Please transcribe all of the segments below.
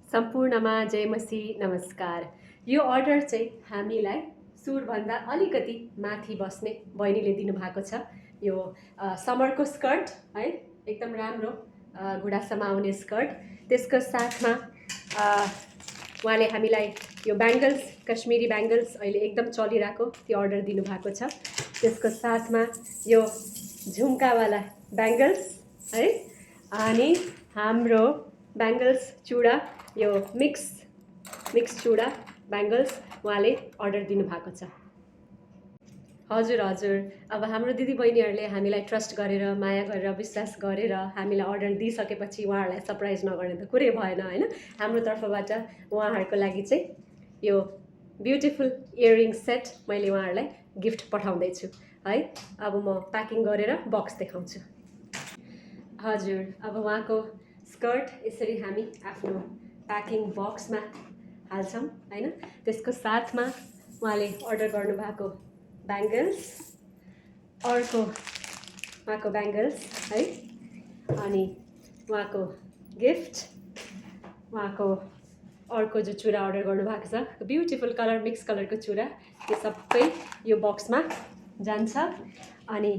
सम्पूर्णमा जय मसी नमस्कार। यो अर्डर चाहिँ हामीलाई सुरभन्दा अलिकति माथि बस्ने बहिनीले दिनुभएको छ। यो समरको स्कर्ट है, एकदम राम्रो घुँडासम्म आउने स्कर्ट। त्यसको साथमा उहाँले हामीलाई यो ब्याङ्गल्स, कश्मीरी ब्याङ्गल्स अहिले एकदम चलिरहेको त्यो अर्डर दिनुभएको छ। त्यसको साथमा यो झुम्कावाला ब्याङ्गल्स है, अनि हाम्रो ब्याङ्गल्स चुडा, यो मिक्स चुडा ब्याङ्गल्स उहाँले अर्डर दिनुभएको छ। हजुर हजुर, अब हाम्रो दिदीबहिनीहरूले हामीलाई ट्रस्ट गरेर, माया गरेर, विश्वास गरेर हामीलाई अर्डर दिइसकेपछि उहाँहरूलाई सरप्राइज नगर्ने त कुरै भएन होइन। हाम्रो तर्फबाट उहाँहरूको लागि चाहिँ यो ब्युटिफुल इयरिङ सेट मैले उहाँहरूलाई गिफ्ट पठाउँदैछु है। अब म प्याकिङ गरेर बक्स देखाउँछु। हजुर, अब उहाँको स्कर्ट यसरी हामी आफ्नो प्याकिङ बक्समा हाल्छौँ होइन। त्यसको साथमा उहाँले अर्डर गर्नुभएको ब्याङ्गल्स, अर्को उहाँको ब्याङ्गल्स है, अनि उहाँको गिफ्ट, उहाँको अर्को जो चुरा अर्डर गर्नुभएको छ ब्युटिफुल कलर, मिक्स कलरको चुरा, यो सबै यो बक्समा जान्छ। अनि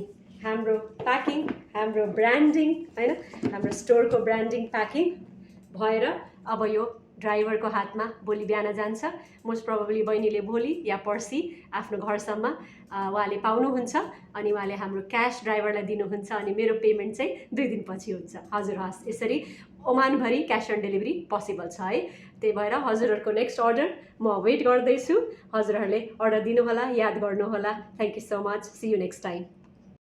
हाम्रो प्याकिङ, हाम्रो ब्रान्डिङ होइन, हाम्रो स्टोरको ब्रान्डिङ प्याकिङ भएर अब यो ड्राइभरको हातमा भोलि बिहान जान्छ। मोस्ट प्रोबेबली बहिनीले भोलि या पर्सि आफ्नो घरसम्म उहाँले पाउनुहुन्छ अनि उहाँले हाम्रो क्यास ड्राइभरलाई दिनुहुन्छ अनि मेरो पेमेन्ट चाहिँ 2 दिनपछि हुन्छ। हजुर हस्, यसरी ओमानभरि क्यास अन डेलिभरी पोसिबल छ है। त्यही भएर हजुरहरूको नेक्स्ट अर्डर म वेट गर्दैछु। हजुरहरूले अर्डर दिनुहोला, याद गर्नुहोला। Thank you so much. See you next time.